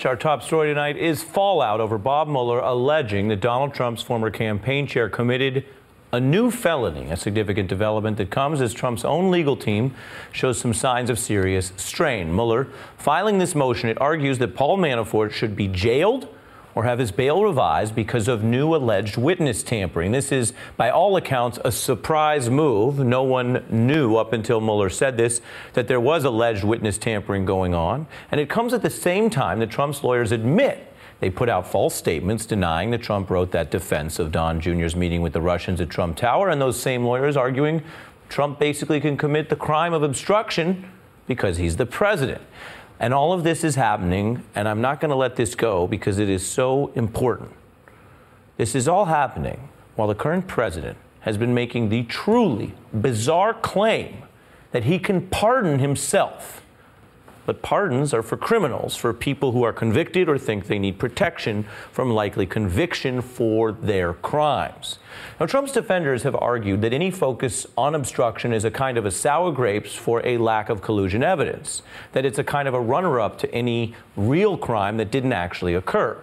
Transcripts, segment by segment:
Our top story tonight is fallout over Bob Mueller alleging that Donald Trump's former campaign chair committed a new felony, a significant development that comes as Trump's own legal team shows some signs of serious strain. Mueller filing this motion, it argues that Paul Manafort should be jailed or have his bail revised because of new alleged witness tampering. This is, by all accounts, a surprise move. No one knew up until Mueller said this, that there was alleged witness tampering going on. And it comes at the same time that Trump's lawyers admit they put out false statements denying that Trump wrote that defense of Don Jr.'s meeting with the Russians at Trump Tower. And those same lawyers arguing Trump basically can commit the crime of obstruction because he's the president. And all of this is happening, and I'm not going to let this go because it is so important. This is all happening while the current president has been making the truly bizarre claim that he can pardon himself. But pardons are for criminals, for people who are convicted or think they need protection from likely conviction for their crimes. Now, Trump's defenders have argued that any focus on obstruction is a kind of a sour grapes for a lack of collusion evidence, that it's a kind of a runner-up to any real crime that didn't actually occur.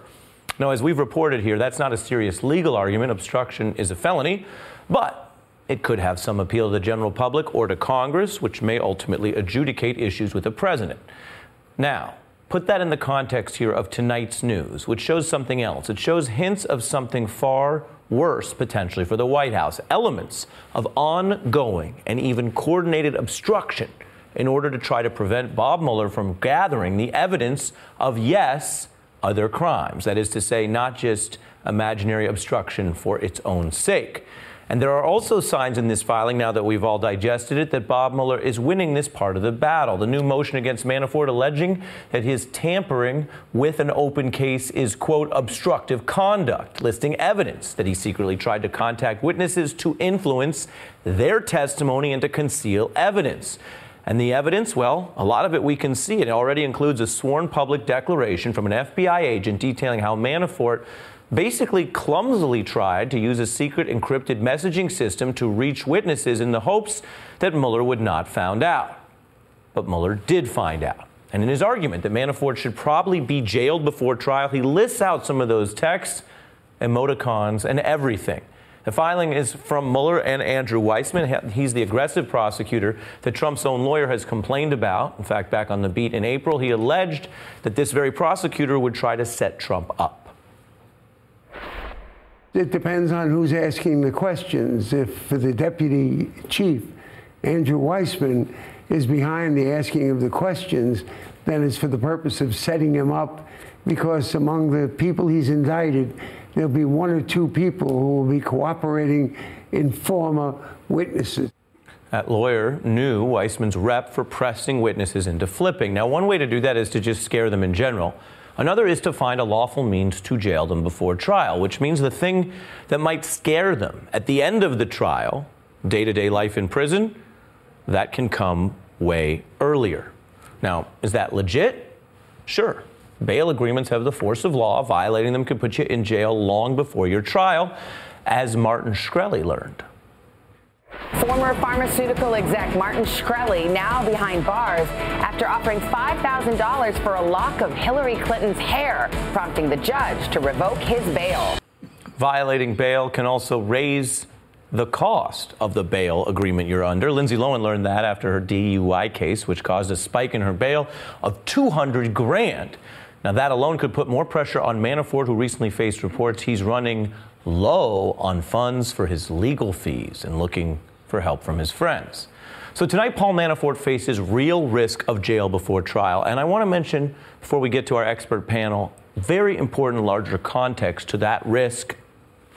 Now, as we've reported here, that's not a serious legal argument. Obstruction is a felony, but it could have some appeal to the general public or to Congress, which may ultimately adjudicate issues with the president. Now, put that in the context here of tonight's news, which shows something else. It shows hints of something far worse, potentially, for the White House. Elements of ongoing and even coordinated obstruction in order to try to prevent Bob Mueller from gathering the evidence of, yes, other crimes. That is to say, not just imaginary obstruction for its own sake. And there are also signs in this filing, now that we've all digested it, that Bob Mueller is winning this part of the battle. The new motion against Manafort alleging that his tampering with an open case is, quote, obstructive conduct, listing evidence that he secretly tried to contact witnesses to influence their testimony and to conceal evidence. And the evidence, well, a lot of it we can see. It already includes a sworn public declaration from an FBI agent detailing how Manafort basically clumsily tried to use a secret encrypted messaging system to reach witnesses in the hopes that Mueller would not find out. But Mueller did find out. And in his argument that Manafort should probably be jailed before trial, he lists out some of those texts, emoticons, and everything. The filing is from Mueller and Andrew Weissman. He's the aggressive prosecutor that Trump's own lawyer has complained about. In fact, back on the beat in April, he alleged that this very prosecutor would try to set Trump up. It depends on who's asking the questions. If the deputy chief, Andrew Weissman, is behind the asking of the questions, then it's for the purpose of setting him up, because among the people he's indicted, there'll be one or two people who will be cooperating in former witnesses. That lawyer knew Weissman's rep for pressing witnesses into flipping. Now, one way to do that is to just scare them in general. Another is to find a lawful means to jail them before trial, which means the thing that might scare them at the end of the trial, day-to-day life in prison, that can come way earlier. Now, is that legit? Sure. Bail agreements have the force of law. Violating them could put you in jail long before your trial, as Martin Shkreli learned. Former pharmaceutical exec Martin Shkreli now behind bars after offering $5,000 for a lock of Hillary Clinton's hair, prompting the judge to revoke his bail. Violating bail can also raise the cost of the bail agreement you're under. Lindsay Lohan learned that after her DUI case, which caused a spike in her bail of $200,000. Now, that alone could put more pressure on Manafort, who recently faced reports he's running low on funds for his legal fees and looking for help from his friends. So tonight, Paul Manafort faces real risk of jail before trial. And I want to mention, before we get to our expert panel, very important larger context to that risk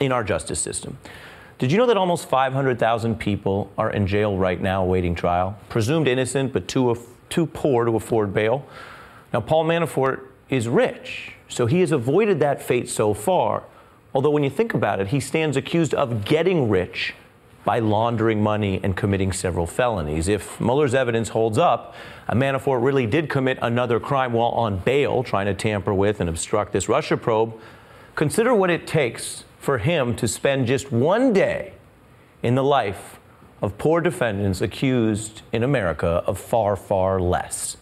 in our justice system. Did you know that almost 500,000 people are in jail right now awaiting trial, presumed innocent but too poor to afford bail? Now, Paul Manafort is rich, so he has avoided that fate so far. Although when you think about it, he stands accused of getting rich by laundering money and committing several felonies. If Mueller's evidence holds up, Manafort really did commit another crime while on bail, trying to tamper with and obstruct this Russia probe. Consider what it takes for him to spend just one day in the life of poor defendants accused in America of far, far less.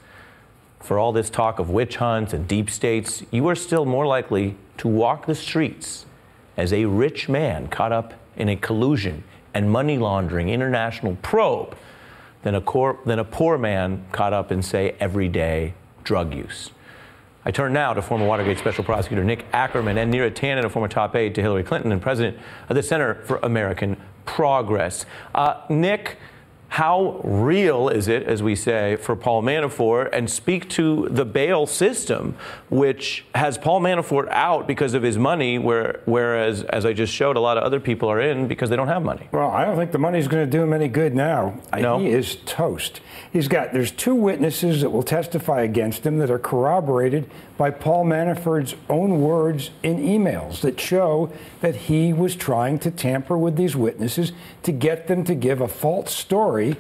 for all this talk of witch hunts and deep states, you are still more likely to walk the streets as a rich man caught up in a collusion and money laundering international probe than a poor man caught up in, say, everyday drug use. I turn now to former Watergate Special Prosecutor Nick Ackerman and Neera Tannen, a former top aide to Hillary Clinton and president of the Center for American Progress. Nick, how real is it, as we say, for Paul Manafort, and speak to the bail system, which has Paul Manafort out because of his money, whereas, as I just showed, a lot of other people are in because they don't have money? Well, I don't think the money's going to do him any good now. No? He is toast. There's 2 witnesses that will testify against him that are corroborated by Paul Manafort's own words in emails that show that he was trying to tamper with these witnesses to get them to give a false story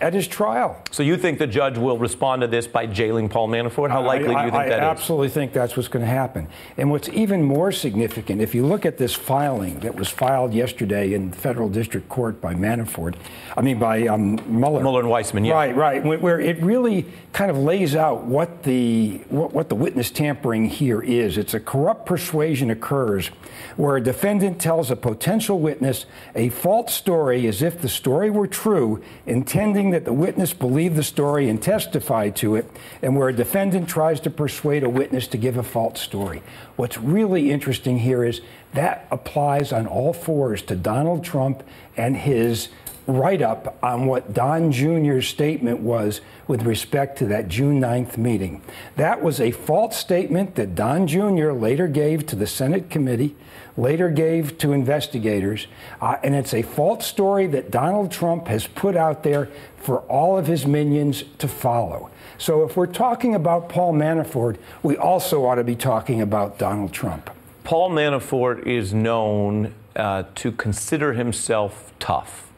at his trial. So you think the judge will respond to this by jailing Paul Manafort? How likely do you think that is? I absolutely think that's what's going to happen. And what's even more significant, if you look at this filing that was filed yesterday in federal district court by Mueller. Mueller and Weissman, yeah. Right, where it really kind of lays out what the witness tampering here is. It's a corrupt persuasion occurs where a defendant tells a potential witness a false story as if the story were true, intending that the witness believe the story and testify to it, and where a defendant tries to persuade a witness to give a false story. What's really interesting here is that applies on all fours to Donald Trump and his write-up on what Don Jr.'s statement was with respect to that June 9th meeting. That was a false statement that Don Jr. later gave to the Senate committee, later gave to investigators, and it's a false story that Donald Trump has put out there for all of his minions to follow. So if we're talking about Paul Manafort, we also ought to be talking about Donald Trump. Paul Manafort is known to consider himself tough,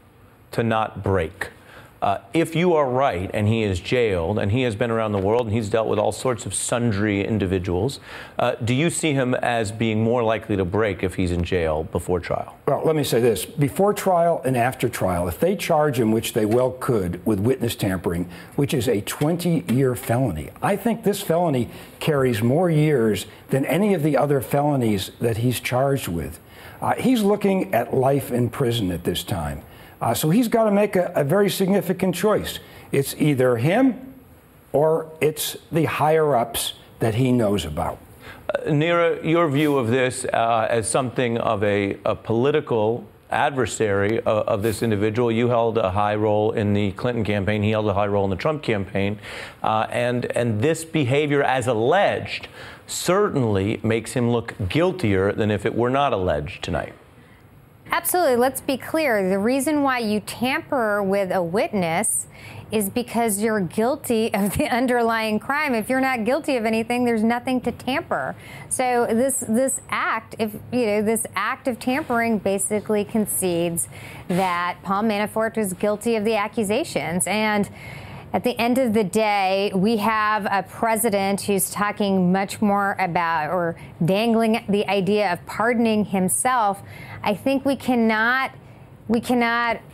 to not break. If you are right and he is jailed, and he has been around the world and he's dealt with all sorts of sundry individuals, do you see him as being more likely to break if he's in jail before trial? Well, let me say this. Before trial and after trial, if they charge him, which they well could, with witness tampering, which is a 20-year felony, I think this felony carries more years than any of the other felonies that he's charged with. He's looking at life in prison at this time. So he's got to make a very significant choice. It's either him or it's the higher-ups that he knows about. Neera, your view of this as something of a political adversary of this individual. You held a high role in the Clinton campaign. He held a high role in the Trump campaign. And this behavior, as alleged, certainly makes him look guiltier than if it were not alleged tonight. Absolutely. Let's be clear. The reason why you tamper with a witness is because you're guilty of the underlying crime. If you're not guilty of anything, there's nothing to tamper. So this act of tampering basically concedes that Paul Manafort was guilty of the accusations. And at the end of the day, we have a president who's talking much more about, or dangling the idea of pardoning himself. I think we cannot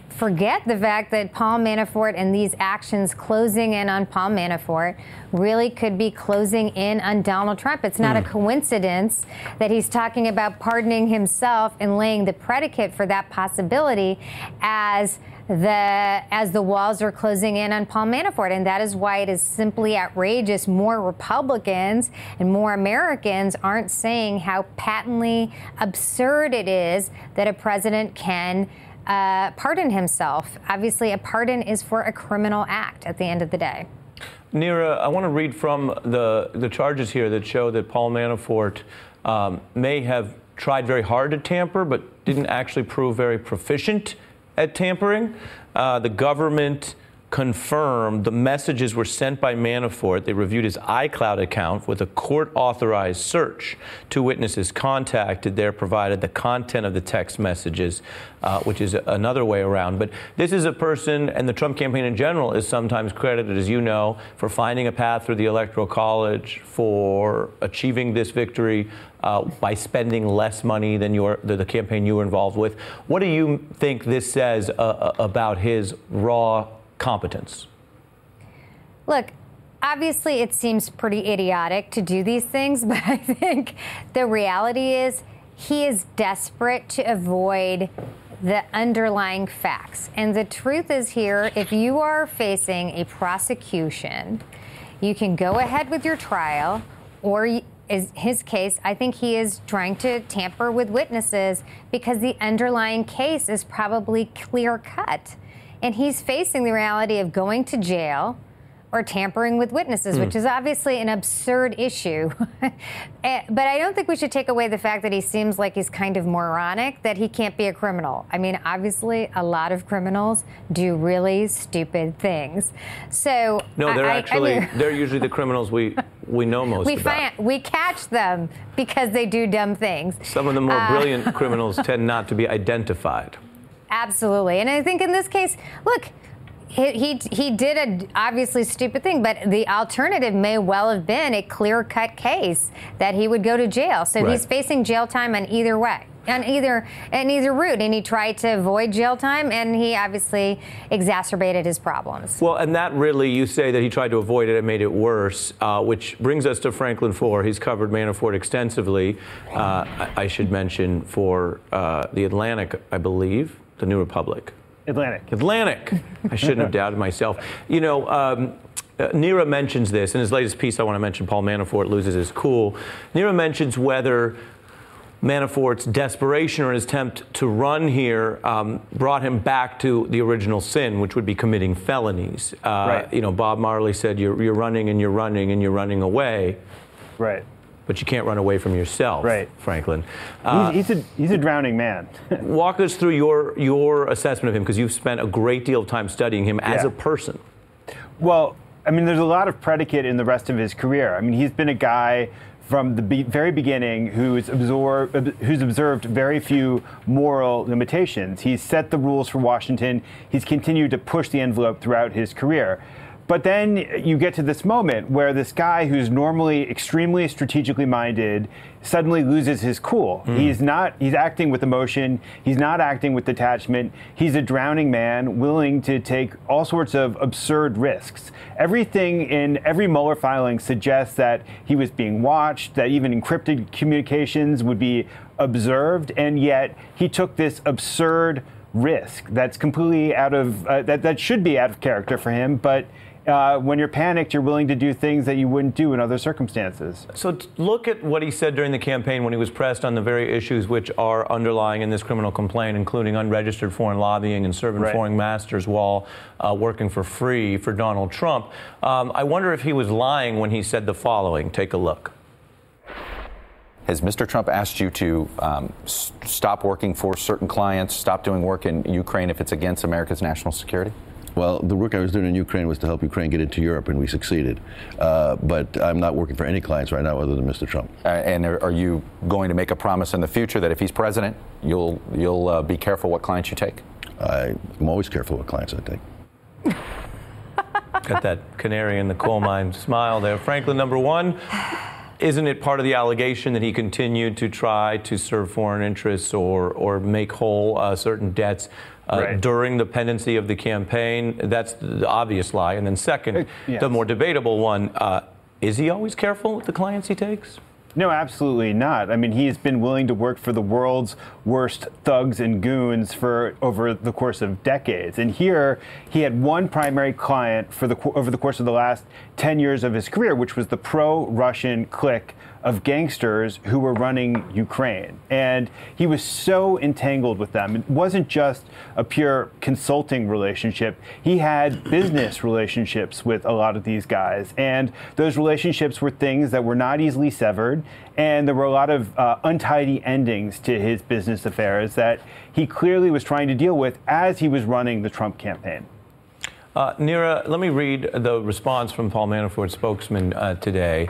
forget the fact that Paul Manafort and these actions closing in on Paul Manafort really could be closing in on Donald Trump. It's not a coincidence that he's talking about pardoning himself and laying the predicate for that possibility as the walls are closing in on Paul Manafort. And that is why it is simply outrageous. More Republicans and more Americans aren't saying how patently absurd it is that a president can pardon himself. Obviously, a pardon is for a criminal act at the end of the day. Neera, I want to read from the charges here that show that Paul Manafort may have tried very hard to tamper, but didn't actually prove very proficient at tampering. The government confirmed the messages were sent by Manafort. They reviewed his iCloud account with a court-authorized search. Two witnesses contacted there, provided the content of the text messages, which is another way around. But this is a person, and the Trump campaign in general is sometimes credited, as you know, for finding a path through the Electoral College, for achieving this victory by spending less money than the campaign you were involved with. What do you think this says about his raw competence? Look, obviously it seems pretty idiotic to do these things, but I think the reality is he is desperate to avoid the underlying facts. And the truth is here, if you are facing a prosecution, you can go ahead with your trial, or is his case, I think he is trying to tamper with witnesses because the underlying case is probably clear cut. And he's facing the reality of going to jail or tampering with witnesses, which is obviously an absurd issue. But I don't think we should take away the fact that he seems like he's kind of moronic, that he can't be a criminal. I mean, obviously, a lot of criminals do really stupid things. So no, they're they're usually the criminals we know most about. We catch them because they do dumb things. Some of the more brilliant criminals tend not to be identified. Absolutely. And I think in this case, look, he did a obviously stupid thing, but the alternative may well have been a clear-cut case that he would go to jail. So he's facing jail time on either way, on either route, and he tried to avoid jail time, and he obviously exacerbated his problems. Well, and that really, you say that he tried to avoid it and made it worse, which brings us to Franklin Foer. He's covered Manafort extensively. I should mention for the Atlantic, I believe, the New Republic. Atlantic. I shouldn't have doubted myself. You know, Nira mentions this. In his latest piece, I want to mention Paul Manafort loses his cool. Nira mentions whether Manafort's desperation or his attempt to run here brought him back to the original sin, which would be committing felonies. You know, Bob Marley said, you're running and you're running and you're running away. Right. But you can't run away from yourself, Franklin. He's a drowning man. Walk us through your assessment of him, because you've spent a great deal of time studying him as a person. Well, I mean, there's a lot of predicate in the rest of his career. I mean, he's been a guy from the very beginning who's observed very few moral limitations. He's set the rules for Washington. He's continued to push the envelope throughout his career. But then you get to this moment where this guy who's normally extremely strategically minded suddenly loses his cool. He's acting with emotion. He's not acting with detachment. He's a drowning man willing to take all sorts of absurd risks. Everything in every Mueller filing suggests that he was being watched, that even encrypted communications would be observed, and yet he took this absurd risk that's completely out of, that should be out of character for him, but when you're panicked, you're willing to do things that you wouldn't do in other circumstances. So look at what he said during the campaign when he was pressed on the very issues which are underlying in this criminal complaint, including unregistered foreign lobbying and serving foreign masters while working for free for Donald Trump. I wonder if he was lying when he said the following. Take a look. Has Mr. Trump asked you to stop working for certain clients, stop doing work in Ukraine if it's against America's national security? Well, the work I was doing in Ukraine was to help Ukraine get into Europe, and we succeeded. But I'm not working for any clients right now other than Mr. Trump. And are you going to make a promise in the future that if he's president, you'll be careful what clients you take? I'm always careful what clients I take. Got that canary in the coal mine smile there. Franklin, number one, isn't it part of the allegation that he continued to try to serve foreign interests or make whole certain debts during the pendency of the campaign? That's the obvious lie. And then second, the more debatable one, is he always careful with the clients he takes? No, absolutely not. I mean, he's been willing to work for the world's worst thugs and goons for over the course of decades. And here, he had one primary client for over the course of the last 10 years of his career, which was the pro-Russian clique of gangsters who were running Ukraine. And he was so entangled with them. It wasn't just a pure consulting relationship. He had business relationships with a lot of these guys. And those relationships were things that were not easily severed. And there were a lot of untidy endings to his business affairs that he clearly was trying to deal with as he was running the Trump campaign. Nira, let me read the response from Paul Manafort's spokesman today.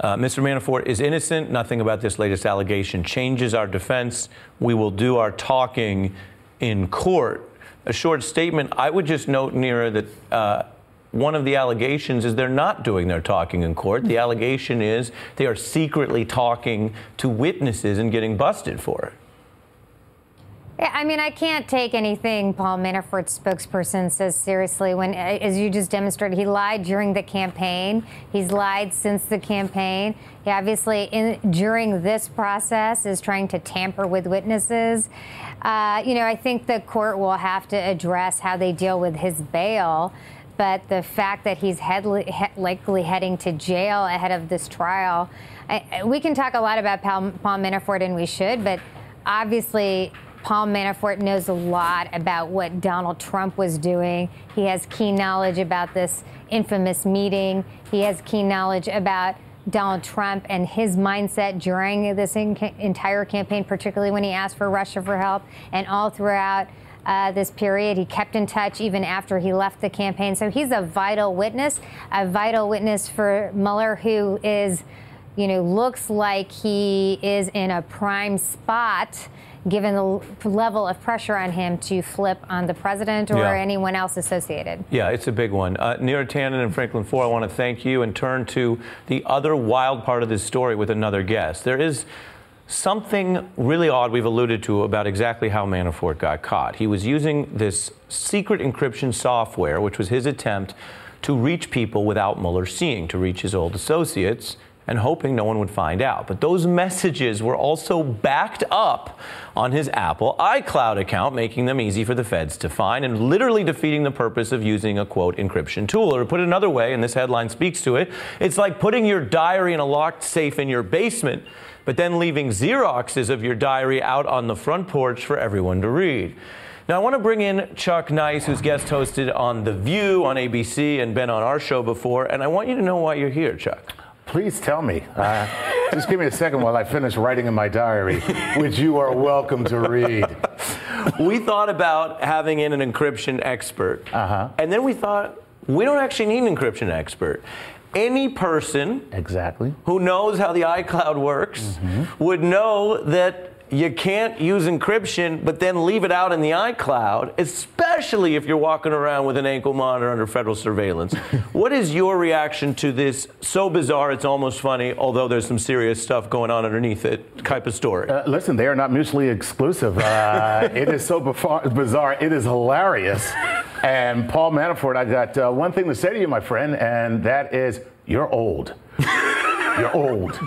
Mr. Manafort is innocent. Nothing about this latest allegation changes our defense. We will do our talking in court. A short statement. I would just note, Nira, that one of the allegations is they're not doing their talking in court. The allegation is they are secretly talking to witnesses and getting busted for it. Yeah, I mean, I can't take anything Paul Manafort's spokesperson says seriously when, as you just demonstrated, he lied during the campaign. He's lied since the campaign. He obviously, during this process, is trying to tamper with witnesses. I think the court will have to address how they deal with his bail. But the fact that he's likely heading to jail ahead of this trial, we can talk a lot about Paul Manafort, and we should, but obviously Paul Manafort knows a lot about what Donald Trump was doing. He has keen knowledge about this infamous meeting. He has keen knowledge about Donald Trump and his mindset during this entire campaign, particularly when he asked for Russia for help, and all throughout this period. He kept in touch even after he left the campaign. So he's a vital witness for Mueller, who is, looks like he is in a prime spot given the level of pressure on him to flip on the president or anyone else associated. Yeah, it's a big one. Neera Tannen and Franklin Foer, I want to thank you and turn to the other wild part of this story with another guest. There is something really odd we've alluded to about exactly how Manafort got caught. He was using this secret encryption software, which was his attempt to reach people without Mueller seeing, to reach his old associates, and hoping no one would find out. But those messages were also backed up on his Apple iCloud account, making them easy for the feds to find and literally defeating the purpose of using a, quote, encryption tool. Or to put it another way, and this headline speaks to it, it's like putting your diary in a locked safe in your basement, but then leaving Xeroxes of your diary out on the front porch for everyone to read. Now, I want to bring in Chuck Nice, who's guest hosted on The View on ABC and been on our show before, and I want you to know why you're here, Chuck. Please tell me. Just give me a second while I finish writing in my diary, which you are welcome to read. We thought about having in an encryption expert, and then we thought, we don't actually need an encryption expert. Any person who knows how the iCloud works would know that you can't use encryption but then leave it out in the iCloud, especially if you're walking around with an ankle monitor under federal surveillance. What is your reaction to this so bizarre it's almost funny, although there's some serious stuff going on underneath it type of story? Listen, they are not mutually exclusive. It is so bizarre, it is hilarious. And Paul Manafort, I got one thing to say to you, my friend, and that is you're old. You're old.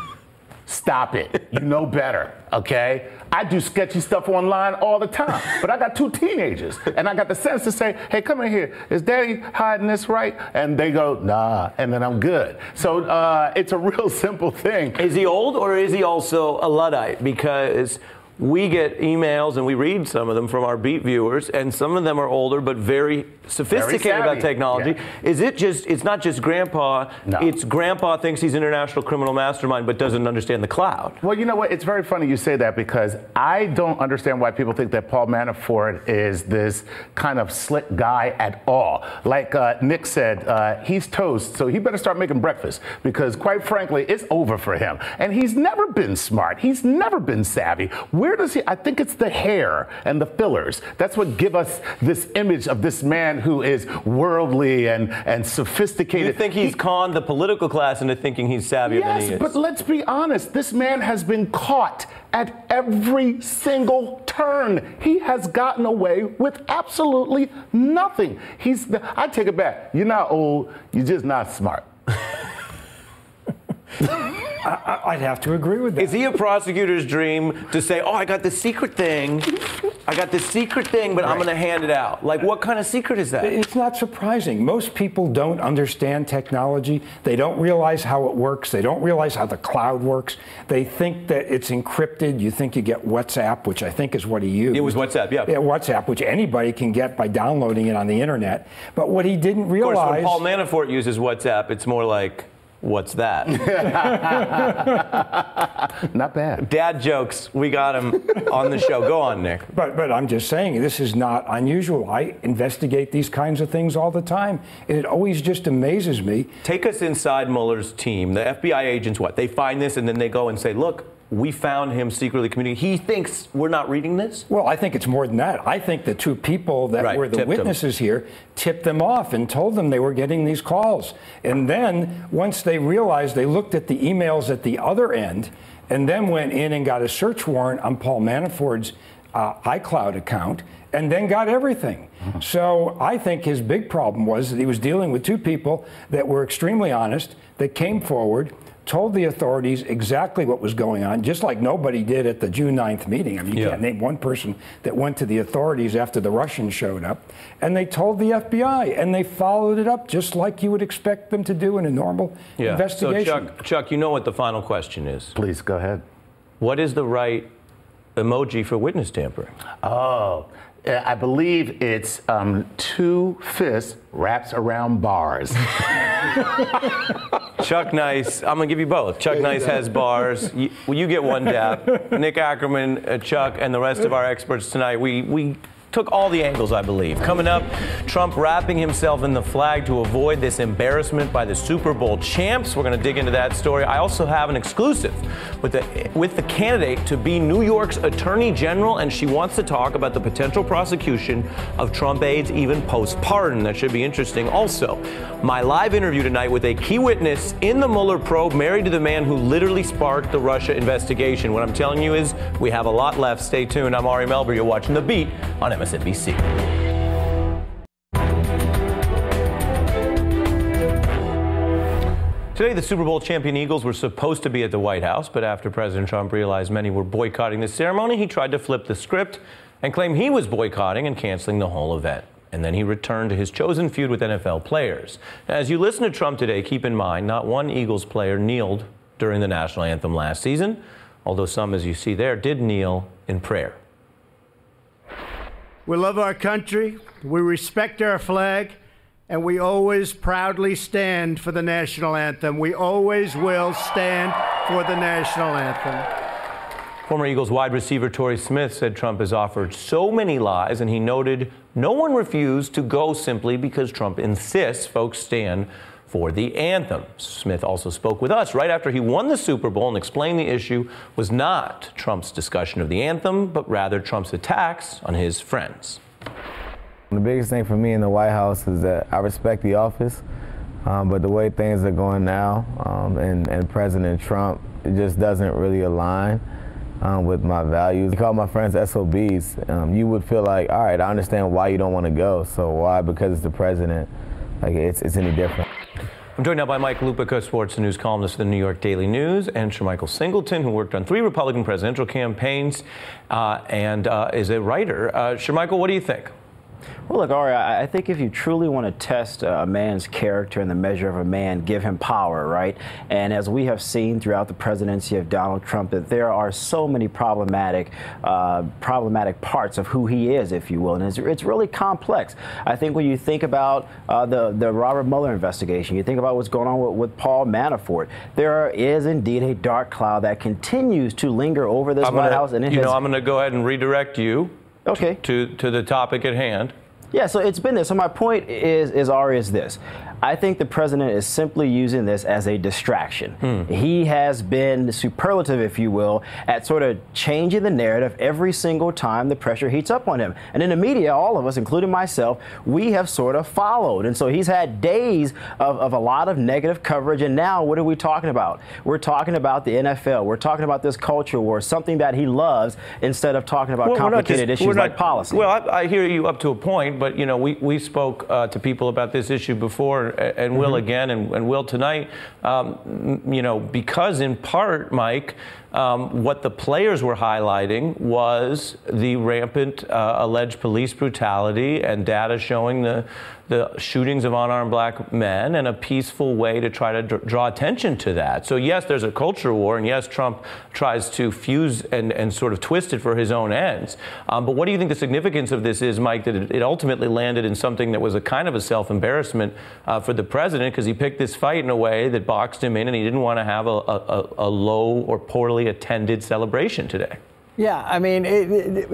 Stop it. You know better, okay? I do sketchy stuff online all the time, but I got two teenagers, and I got the sense to say, hey, come in here. Is Daddy hiding this right? And they go, nah, and then I'm good. So it's a real simple thing. Is he old, or is he also a Luddite? Because we get emails, and we read some of them from our beat viewers, and some of them are older but very sophisticated about technology. Yeah. Is it just, it's not just Grandpa, it's Grandpa thinks he's an international criminal mastermind but doesn't understand the cloud. Well, you know what? It's very funny you say that, because I don't understand why people think that Paul Manafort is this kind of slick guy at all. Like Nick said, he's toast, so he better start making breakfast, because quite frankly, it's over for him. And he's never been smart. He's never been savvy. Where does he? I think it's the hair and the fillers. That's what give us this image of this man who is worldly and sophisticated. You think he's conned the political class into thinking he's savvier than he is? Yes, but let's be honest. This man has been caught at every single turn. He has gotten away with absolutely nothing. I take it back. You're not old. You're just not smart. I'd have to agree with that. Is he a prosecutor's dream to say, oh, I got this secret thing, but I'm going to hand it out? Like, what kind of secret is that? It's not surprising. Most people don't understand technology. They don't realize how it works. They don't realize how the cloud works. They think that it's encrypted. You think you get WhatsApp, which I think is what he used. It was WhatsApp, yeah. Yeah, WhatsApp, which anybody can get by downloading it on the internet. But what he didn't realize... Of course, when Paul Manafort uses WhatsApp, it's more like... What's that? Not bad. Dad jokes. We got him on the show. Go on, Nick. But I'm just saying, this is not unusual. I investigate these kinds of things all the time, and it always just amazes me. Take us inside Mueller's team. The FBI agents, what? They find this, and then they go and say, look, we found him secretly communicating. He thinks we're not reading this? Well, I think it's more than that. I think the two people that were the witnesses here tipped them off and told them they were getting these calls. And then once they realized, they looked at the emails at the other end and then went in and got a search warrant on Paul Manafort's iCloud account and then got everything. So I think his big problem was that he was dealing with two people that were extremely honest, that came forward, told the authorities exactly what was going on, just like nobody did at the June 9th meeting. I mean, you can't name one person that went to the authorities after the Russians showed up. And they told the FBI, and they followed it up just like you would expect them to do in a normal investigation. So, Chuck, you know what the final question is. Please, go ahead. What is the right emoji for witness tampering? Oh, I believe it's 2 fists wraps around bars. Chuck Nice, I'm going to give you both. Chuck Nice has bars. You get one dap. Nick Ackerman, Chuck, and the rest of our experts tonight, we took all the angles, I believe. Coming up, Trump wrapping himself in the flag to avoid this embarrassment by the Super Bowl champs. We're going to dig into that story. I also have an exclusive with the candidate to be New York's Attorney General, and she wants to talk about the potential prosecution of Trump aides even post-pardon. That should be interesting. Also, my live interview tonight with a key witness in the Mueller probe, married to the man who literally sparked the Russia investigation. What I'm telling you is we have a lot left. Stay tuned. I'm Ari Melber. You're watching The Beat on MSNBC. Today, the Super Bowl champion Eagles were supposed to be at the White House, but after President Trump realized many were boycotting the ceremony, he tried to flip the script and claim he was boycotting and canceling the whole event. And then he returned to his chosen feud with NFL players. Now, as you listen to Trump today, keep in mind, not one Eagles player kneeled during the national anthem last season, although some, as you see there, did kneel in prayer. We love our country, we respect our flag, and we always proudly stand for the national anthem. We always will stand for the national anthem. Former Eagles wide receiver Torrey Smith said Trump has offered so many lies, and he noted no one refused to go simply because Trump insists folks stand for the anthem. Smith also spoke with us right after he won the Super Bowl and explained the issue was not Trump's discussion of the anthem, but rather Trump's attacks on his friends. The biggest thing for me in the White House is that I respect the office, but the way things are going now and President Trump, it just doesn't really align with my values. You call my friends SOBs, you would feel like, all right, I understand why you don't want to go. So why? Because it's the president. Like it's any different. I'm joined now by Mike Lupica, sports and news columnist for the New York Daily News, and Shermichael Singleton, who worked on 3 Republican presidential campaigns and is a writer. Shermichael, what do you think? Well, look, Ari, I think if you truly want to test a man's character and the measure of a man, give him power, right? And as we have seen throughout the presidency of Donald Trump, that there are so many problematic parts of who he is, if you will, and it's really complex. I think when you think about the Robert Mueller investigation, you think about what's going on with Paul Manafort, there is indeed a dark cloud that continues to linger over this White House. And I'm going to go ahead and redirect you to the topic at hand. Yeah, so it's been this. So my point is Ari, is this. I think the president is simply using this as a distraction. He has been superlative, if you will, at sort of changing the narrative every single time the pressure heats up on him. And in the media, all of us, including myself, we have sort of followed. And so he's had days of a lot of negative coverage. And now what are we talking about? We're talking about the NFL. We're talking about this culture war, something that he loves, instead of talking about complicated issues like policy. Well, I hear you up to a point, but, you know, we spoke to people about this issue before and will again and will tonight, you know, because in part, Mike, what the players were highlighting was the rampant alleged police brutality and data showing the shootings of unarmed black men and a peaceful way to try to draw attention to that. So, yes, there's a culture war, and yes, Trump tries to fuse and sort of twist it for his own ends. But what do you think the significance of this is, Mike, that it ultimately landed in something that was a kind of a self-embarrassment for the president, because he picked this fight in a way that boxed him in, and he didn't want to have a low or poorly attended celebration today? Yeah, I mean,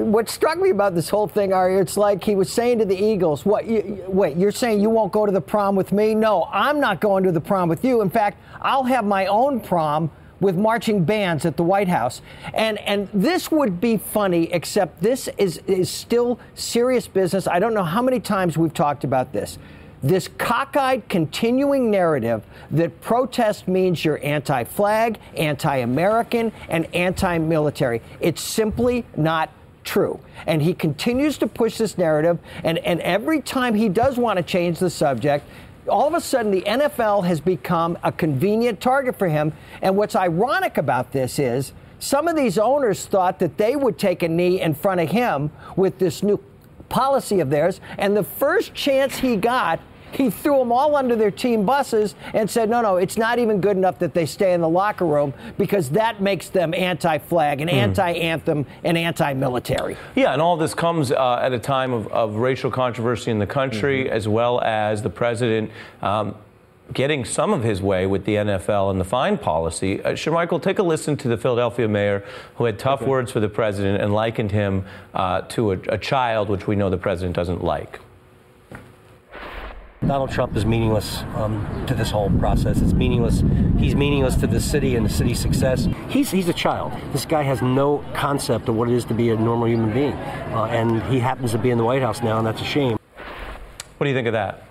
what struck me about this whole thing, Ari, it's like he was saying to the Eagles, wait, you're saying you won't go to the prom with me? No, I'm not going to the prom with you. In fact, I'll have my own prom with marching bands at the White House. And this would be funny, except this is still serious business. I don't know how many times we've talked about this. This cockeyed, continuing narrative that protest means you're anti-flag, anti-American, and anti-military. It's simply not true. And he continues to push this narrative. And every time he does want to change the subject, all of a sudden the NFL has become a convenient target for him. And what's ironic about this is some of these owners thought that they would take a knee in front of him with this new policy of theirs. And the first chance he got, he threw them all under their team buses and said, no, it's not even good enough that they stay in the locker room because that makes them anti-flag and anti-anthem and anti-military. Yeah, and all this comes at a time of racial controversy in the country, as well as the president getting some of his way with the NFL and the fine policy. Shermichael, take a listen to the Philadelphia mayor who had tough words for the president and likened him to a child, which we know the president doesn't like. Donald Trump is meaningless to this whole process. It's meaningless. He's meaningless to the city and the city's success. He's a child. This guy has no concept of what it is to be a normal human being. And he happens to be in the White House now, and that's a shame. What do you think of that?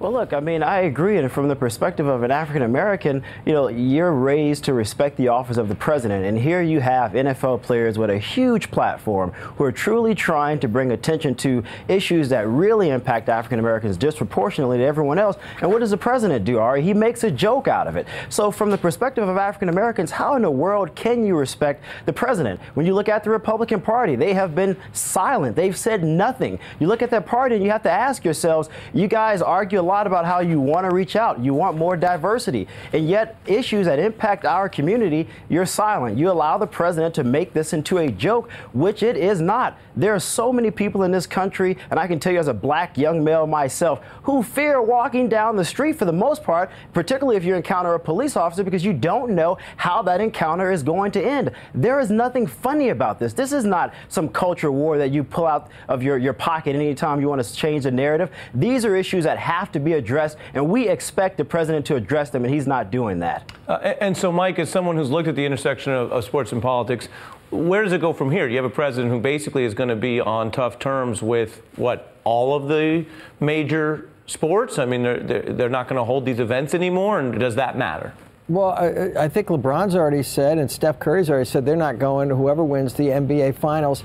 Well, look, I mean, I agree. And from the perspective of an African American, you're raised to respect the office of the president. And here you have NFL players with a huge platform who are truly trying to bring attention to issues that really impact African Americans disproportionately to everyone else. And what does the president do, Ari? He makes a joke out of it. So from the perspective of African Americans, how in the world can you respect the president? When you look at the Republican Party, they have been silent. They've said nothing. You look at that party and you have to ask yourselves, you guys argue a lot about how you want to reach out. You want more diversity. And yet issues that impact our community, you're silent. You allow the president to make this into a joke, which it is not. There are so many people in this country, and I can tell you as a black young male myself, who fear walking down the street for the most part, particularly if you encounter a police officer, because you don't know how that encounter is going to end. There is nothing funny about this. This is not some culture war that you pull out of your pocket anytime you want to change the narrative. These are issues that have to be addressed, and we expect the president to address them, and he's not doing that. And so, Mike, as someone who's looked at the intersection of sports and politics, where does it go from here? You have a president who basically is going to be on tough terms with, all of the major sports? I mean, they're not going to hold these events anymore, and does that matter? Well, I think LeBron's already said, and Steph Curry's already said, they're not going to whoever wins the NBA Finals.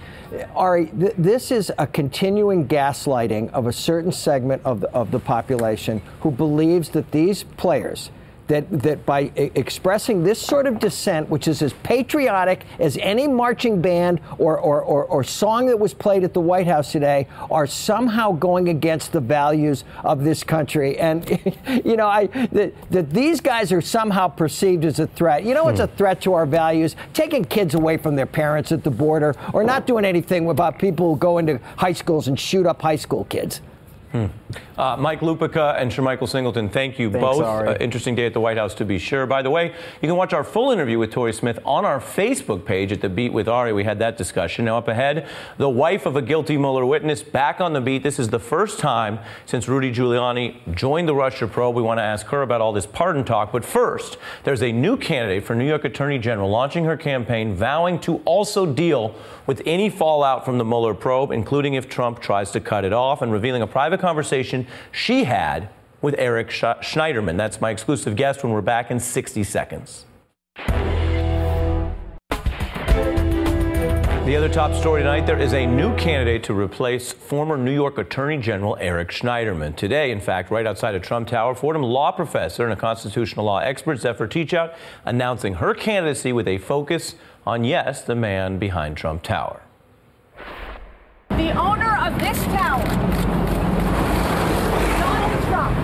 Ari, this is a continuing gaslighting of a certain segment of the population who believes that these players, that by expressing this sort of dissent, which is as patriotic as any marching band or song that was played at the White House today, are somehow going against the values of this country. And, that these guys are somehow perceived as a threat. You know what's a threat to our values? Taking kids away from their parents at the border, or not doing anything about people who go into high schools and shoot up high school kids. Mike Lupica and Shermichael Singleton, thank you both. Interesting day at the White House, to be sure. By the way, you can watch our full interview with Torrey Smith on our Facebook page at The Beat with Ari. We had that discussion. Now up ahead, the wife of a guilty Mueller witness back on the beat. This is the first time since Rudy Giuliani joined the Russia probe. We want to ask her about all this pardon talk. But first, there's a new candidate for New York Attorney General launching her campaign, vowing to also deal with any fallout from the Mueller probe, including if Trump tries to cut it off, and revealing a private conversation she had with Eric Schneiderman. That's my exclusive guest when we're back in 60 seconds. The other top story tonight, there is a new candidate to replace former New York Attorney General Eric Schneiderman. Today, in fact, right outside of Trump Tower, Fordham law professor and a constitutional law expert, Zephyr Teachout, announcing her candidacy with a focus on, yes, the man behind Trump Tower. The owner of this tower, Donald Trump,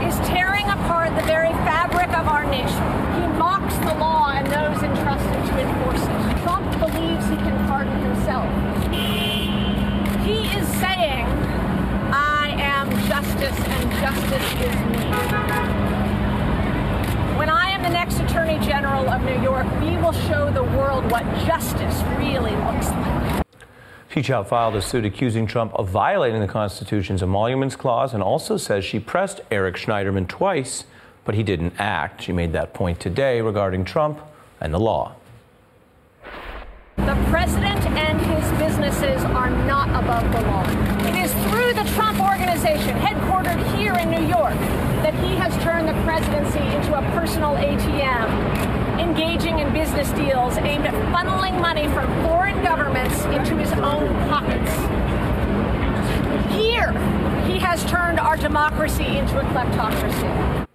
is tearing apart the very fabric of our nation. He mocks the law and those entrusted to enforce it. Trump believes he can pardon himself. He is saying, I am justice and justice is me. When I am the next Attorney General of New York, we will show the world what justice really looks like. Teachout filed a suit accusing Trump of violating the Constitution's Emoluments Clause and also says she pressed Eric Schneiderman twice, but he didn't act. She made that point today regarding Trump and the law. The president and his businesses are not above the law. It is through the Trump Organization, headquartered here in New York, that he has turned the presidency into a personal ATM. engaging in business deals aimed at funneling money from foreign governments into his own pockets. Here, he has turned our democracy into a kleptocracy.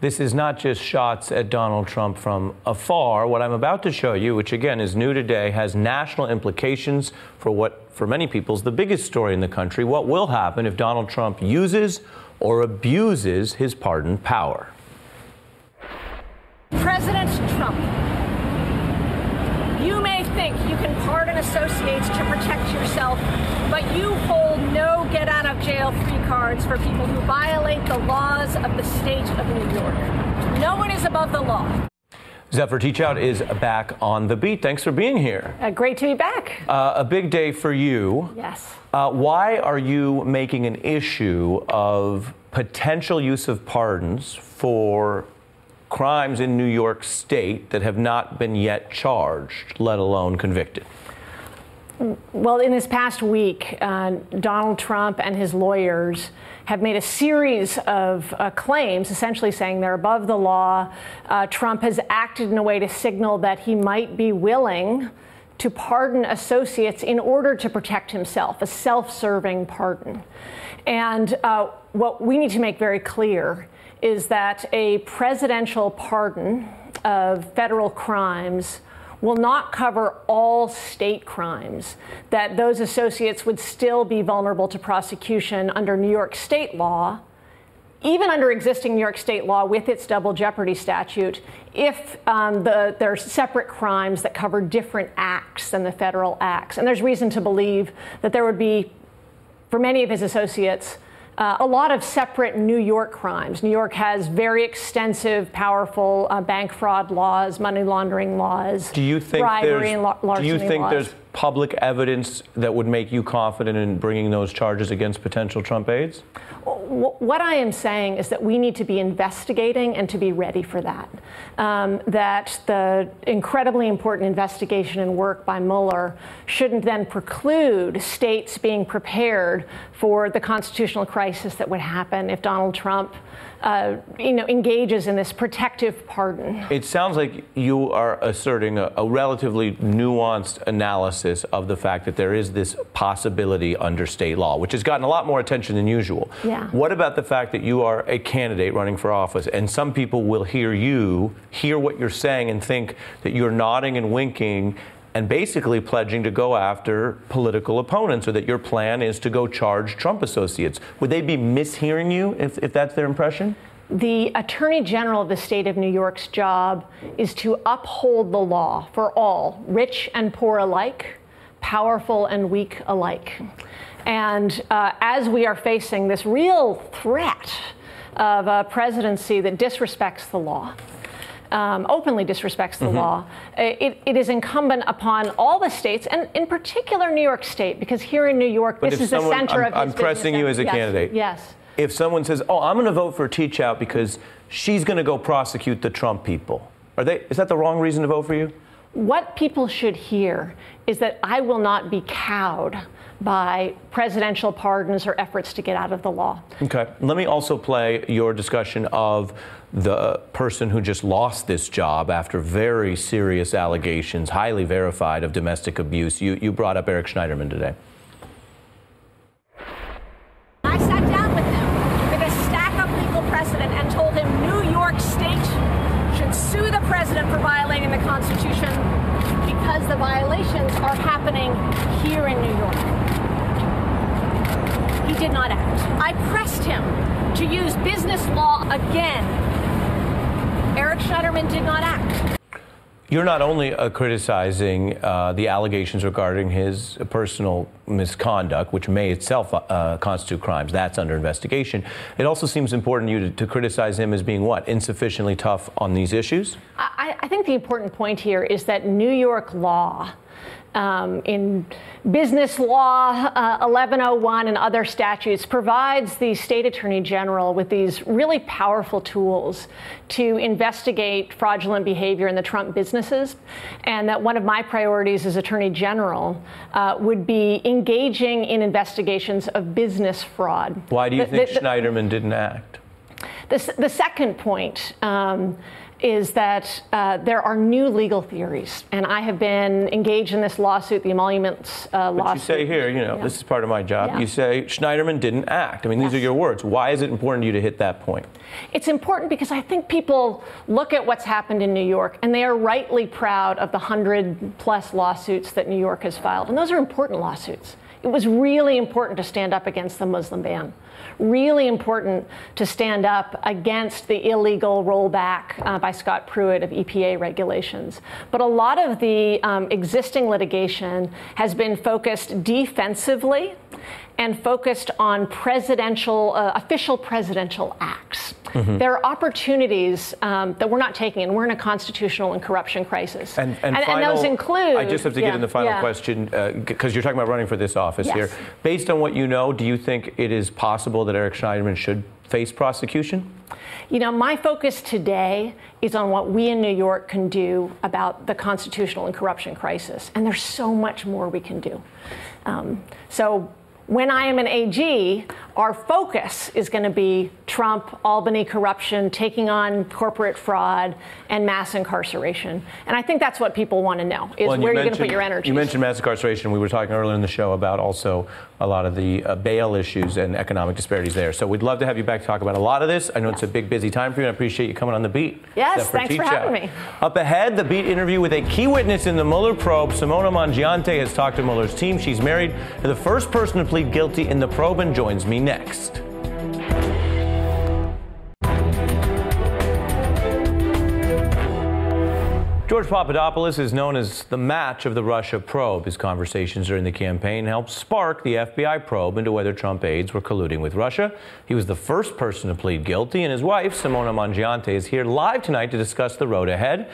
This is not just shots at Donald Trump from afar. What I'm about to show you, which again is new today, has national implications for what, for many people, is the biggest story in the country. What will happen if Donald Trump uses or abuses his pardon power? President Trump, you may think you can pardon associates to protect yourself, but you hold no get-out-of-jail-free cards for people who violate the laws of the state of New York. No one is above the law. Zephyr Teachout is back on the beat. Thanks for being here. Great to be back. A big day for you. Yes. Why are you making an issue of potential use of pardons for crimes in New York State that have not been yet charged, let alone convicted? Well, in this past week, Donald Trump and his lawyers have made a series of claims, essentially saying they're above the law. Trump has acted in a way to signal that he might be willing to pardon associates in order to protect himself, a self-serving pardon. And what we need to make very clear is that a presidential pardon of federal crimes will not cover all state crimes, that those associates would still be vulnerable to prosecution under New York state law, even under existing New York state law with its double jeopardy statute, if there are separate crimes that cover different acts than the federal acts. And there's reason to believe that there would be, for many of his associates, a lot of separate New York crimes. New York has very extensive, powerful bank fraud laws, money laundering laws, bribery and larceny laws. Do you think there's public evidence that would make you confident in bringing those charges against potential Trump aides? What I am saying is that we need to be investigating and to be ready for that. That the incredibly important investigation and work by Mueller shouldn't then preclude states being prepared for the constitutional crisis that would happen if Donald Trump engages in this protective pardon. It sounds like you are asserting a relatively nuanced analysis of the fact that there is this possibility under state law, which has gotten a lot more attention than usual. Yeah. What about the fact that you are a candidate running for office, and some people will hear what you're saying and think that you're nodding and winking and basically pledging to go after political opponents, or that your plan is to go charge Trump associates? Would they be mishearing you if that's their impression? The Attorney General of the state of New York's job is to uphold the law for all, rich and poor alike, powerful and weak alike. And as we are facing this real threat of a presidency that disrespects the law, openly disrespects the law, it is incumbent upon all the states, and in particular New York State, because here in New York, this is the center of his I'm pressing you as a candidate. Yes. If someone says, "Oh, I'm going to vote for Teachout because she's going to go prosecute the Trump people," is that the wrong reason to vote for you? What people should hear is that I will not be cowed by presidential pardons or efforts to get out of the law. Okay. Let me also play your discussion of the person who just lost this job after very serious allegations, highly verified, of domestic abuse. You brought up Eric Schneiderman today. I sat down with him with a stack of legal precedent and told him New York State should sue the president for violating the Constitution because the violations are happening here in New York. He did not act. I pressed him to use business law again. Eric Schneiderman did not act. You're not only criticizing the allegations regarding his personal misconduct, which may itself constitute crimes. That's under investigation. It also seems important to you to criticize him as being what? Insufficiently tough on these issues? I think the important point here is that New York law, in business law 1101 and other statutes, provides the state attorney general with these really powerful tools to investigate fraudulent behavior in the Trump businesses, and that one of my priorities as attorney general would be engaging in investigations of business fraud. Why do you think Schneiderman didn't act? The second point is that there are new legal theories, and I have been engaged in this lawsuit, the emoluments lawsuit. But you say here, you know, this is part of my job. Yeah. You say Schneiderman didn't act. I mean, these are your words. Why is it important to you to hit that point? It's important because I think people look at what's happened in New York, and they are rightly proud of the 100+ lawsuits that New York has filed, and those are important lawsuits. It was really important to stand up against the Muslim ban. Really important to stand up against the illegal rollback by Scott Pruitt of EPA regulations. But a lot of the existing litigation has been focused defensively and focused on official presidential acts. Mm-hmm. There are opportunities that we're not taking, and we're in a constitutional and corruption crisis. And those include... I just have to get in the final question, because you're talking about running for this office here. Based on what you know, do you think it is possible that Eric Schneiderman should face prosecution? You know, my focus today is on what we in New York can do about the constitutional and corruption crisis. And there's so much more we can do. So when I am an AG, our focus is going to be Trump, Albany corruption, taking on corporate fraud, and mass incarceration. And I think that's what people want to know, is where you're going to put your energy. You mentioned mass incarceration. We were talking earlier in the show about also a lot of the bail issues and economic disparities there. So we'd love to have you back to talk about a lot of this. I know it's a big, busy time for you, and I appreciate you coming on The Beat. Yes, thanks for having me. Up ahead, The Beat interview with a key witness in the Mueller probe. Simona Mangiante has talked to Mueller's team. She's married to the first person to plead guilty in the probe and joins me next. George Papadopoulos is known as the match of the Russia probe. His conversations during the campaign helped spark the FBI probe into whether Trump aides were colluding with Russia. He was the first person to plead guilty, and his wife, Simona Mangiante, is here live tonight to discuss the road ahead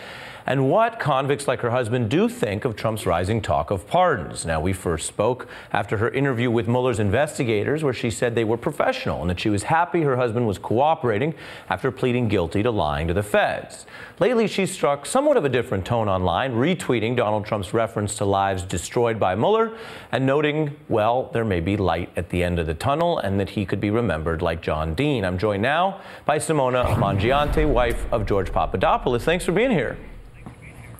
and what convicts like her husband do think of Trump's rising talk of pardons. Now, we first spoke after her interview with Mueller's investigators, where she said they were professional and that she was happy her husband was cooperating after pleading guilty to lying to the feds. Lately, she's struck somewhat of a different tone online, retweeting Donald Trump's reference to lives destroyed by Mueller and noting, well, there may be light at the end of the tunnel and that he could be remembered like John Dean. I'm joined now by Simona Mangiante, wife of George Papadopoulos. Thanks for being here.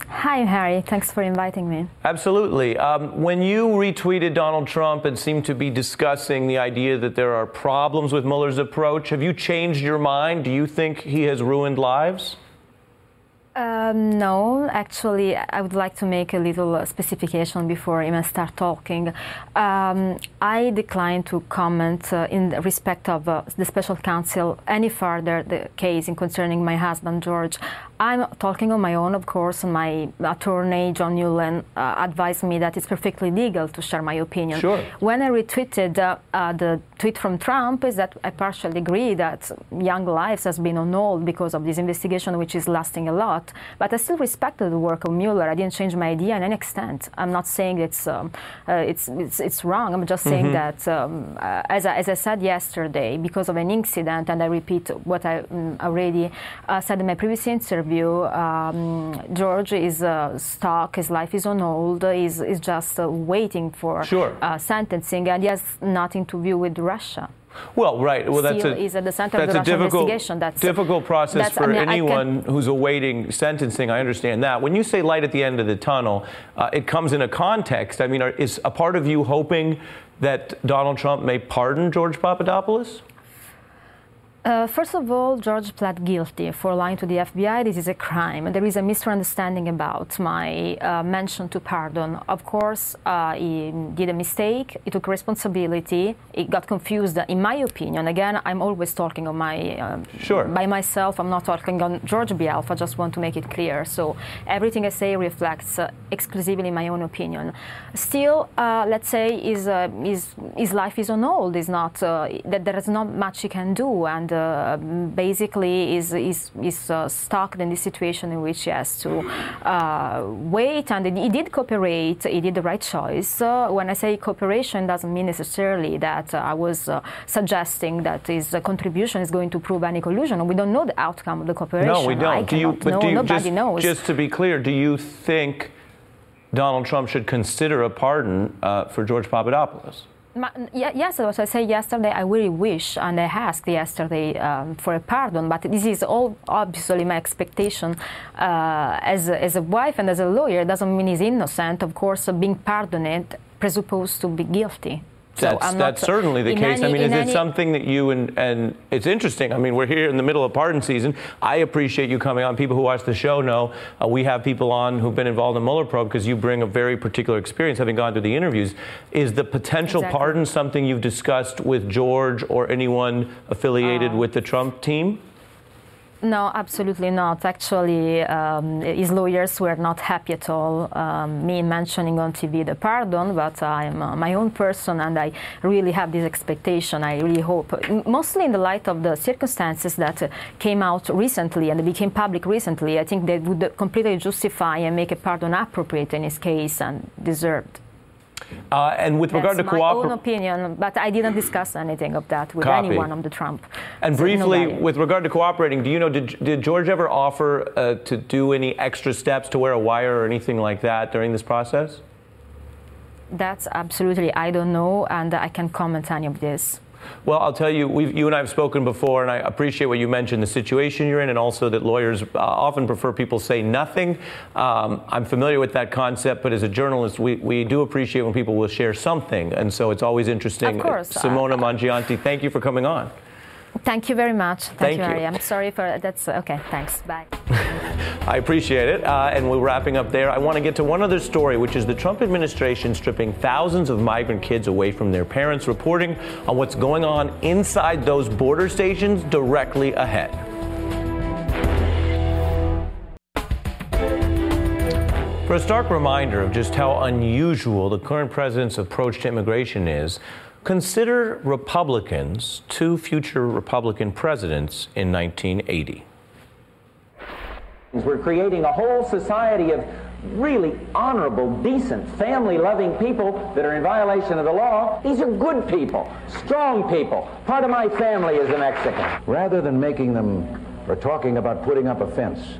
Hi, Harry. Thanks for inviting me. Absolutely. When you retweeted Donald Trump and seemed to be discussing the idea that there are problems with Mueller's approach, have you changed your mind? Do you think he has ruined lives? No, actually, I would like to make a little specification before I start talking. I decline to comment in respect of the special counsel any further the case in concerning my husband, George. I'm talking on my own, of course. My attorney, John Newland, advised me that it's perfectly legal to share my opinion. Sure. When I retweeted the tweet from Trump, is that I partially agree that young lives has been on hold because of this investigation, which is lasting a lot. But I still respected the work of Mueller. I didn't change my idea in any extent. I'm not saying it's wrong. I'm just saying that, as I said yesterday, because of an incident, and I repeat what I already said in my previous interview, George is stuck. His life is on hold. He's just waiting for sentencing, and he has nothing to do with Russia. Well, right. Well, that's a difficult process for anyone who's awaiting sentencing. I understand that. When you say light at the end of the tunnel, it comes in a context. I mean, is a part of you hoping that Donald Trump may pardon George Papadopoulos? First of all, George pled guilty for lying to the FBI. This is a crime. There is a misunderstanding about my mention to pardon. Of course, he did a mistake. He took responsibility. He got confused, in my opinion. Again, I'm always talking on my by myself. I'm not talking on George's behalf. I just want to make it clear. So everything I say reflects exclusively my own opinion. Still, let's say his life is on hold. Is not that there is not much he can do, and basically is stuck in this situation in which he has to wait. And he did cooperate. He did the right choice. When I say cooperation, doesn't mean necessarily that I was suggesting that his contribution is going to prove any collusion. We don't know the outcome of the cooperation. No, we don't. Nobody knows. Just to be clear, do you think Donald Trump should consider a pardon for George Papadopoulos? Yes, as I said yesterday, I really wish, and I asked yesterday for a pardon, but this is all obviously my expectation as a wife and as a lawyer. It doesn't mean he's innocent. Of course, being pardoned presupposed to be guilty. So That's certainly the case. I mean, is it something that you and it's interesting. I mean, we're here in the middle of pardon season. I appreciate you coming on. People who watch the show know we have people on who've been involved in Mueller probe because you bring a very particular experience, having gone through the interviews. Is the potential pardon something you've discussed with George or anyone affiliated with the Trump team? No, absolutely not. Actually, his lawyers were not happy at all, me mentioning on TV the pardon, but I'm my own person and I really have this expectation. I really hope, mostly in the light of the circumstances that came out recently and became public recently, I think they would completely justify and make a pardon appropriate in his case and deserved. And with regard to my own opinion, but I didn't discuss anything of that with anyone on the Trump. And briefly, with regard to cooperating, do you know, did George ever offer to do any extra steps, to wear a wire or anything like that during this process? That's absolutely, I don't know, and I can't comment any of this. Well, I'll tell you, you and I have spoken before, and I appreciate what you mentioned, the situation you're in, and also that lawyers often prefer people say nothing. I'm familiar with that concept, but as a journalist, we do appreciate when people will share something, and so it's always interesting. Of course. Simona Mangianti, thank you for coming on. Thank you very much. Thank you, Ari. I'm sorry for that's okay. Thanks. Bye. I appreciate it. And we're wrapping up there. I want to get to one other story, which is the Trump administration stripping thousands of migrant kids away from their parents, reporting on what's going on inside those border stations directly ahead. For a stark reminder of just how unusual the current president's approach to immigration is, consider Republicans, 2 future Republican presidents in 1980. We're creating a whole society of really honorable, decent, family-loving people that are in violation of the law. These are good people, strong people. Part of my family is a Mexican. Rather than making them or talking about putting up a fence,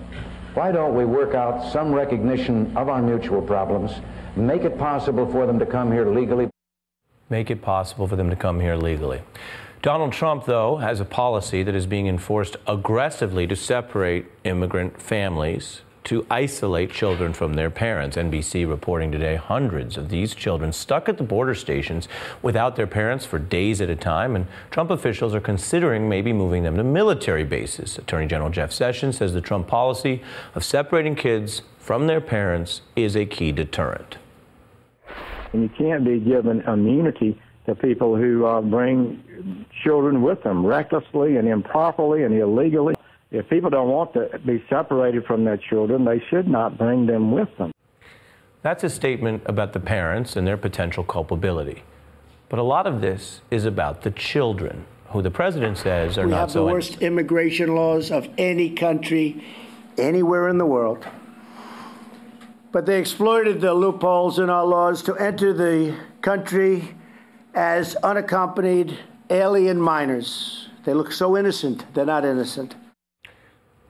why don't we work out some recognition of our mutual problems, make it possible for them to come here legally? Make it possible for them to come here legally. Donald Trump, though, has a policy that is being enforced aggressively to separate immigrant families, to isolate children from their parents. NBC reporting today hundreds of these children stuck at the border stations without their parents for days at a time, and Trump officials are considering maybe moving them to military bases. Attorney General Jeff Sessions says the Trump policy of separating kids from their parents is a key deterrent. And you can't be given immunity to people who bring children with them recklessly and improperly and illegally. If people don't want to be separated from their children, they should not bring them with them. That's a statement about the parents and their potential culpability. But a lot of this is about the children, who the president says are not so. We have the worst immigration laws of any country anywhere in the world. But they exploited the loopholes in our laws to enter the country as unaccompanied alien minors. They look so innocent. They're not innocent.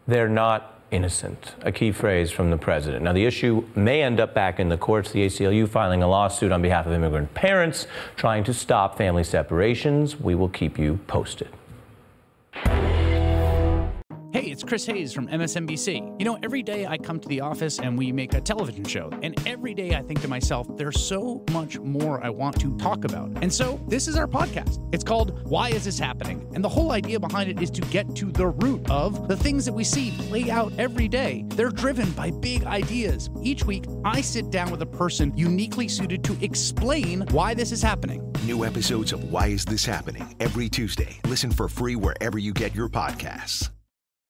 They're not innocent, a key phrase from the president. Now, the issue may end up back in the courts, the ACLU filing a lawsuit on behalf of immigrant parents trying to stop family separations. We will keep you posted. Hey, it's Chris Hayes from MSNBC. You know, every day I come to the office and we make a television show. And every day I think to myself, there's so much more I want to talk about. And so this is our podcast. It's called Why Is This Happening? And the whole idea behind it is to get to the root of the things that we see play out every day. They're driven by big ideas. Each week, I sit down with a person uniquely suited to explain why this is happening. New episodes of Why Is This Happening? Every Tuesday. Listen for free wherever you get your podcasts.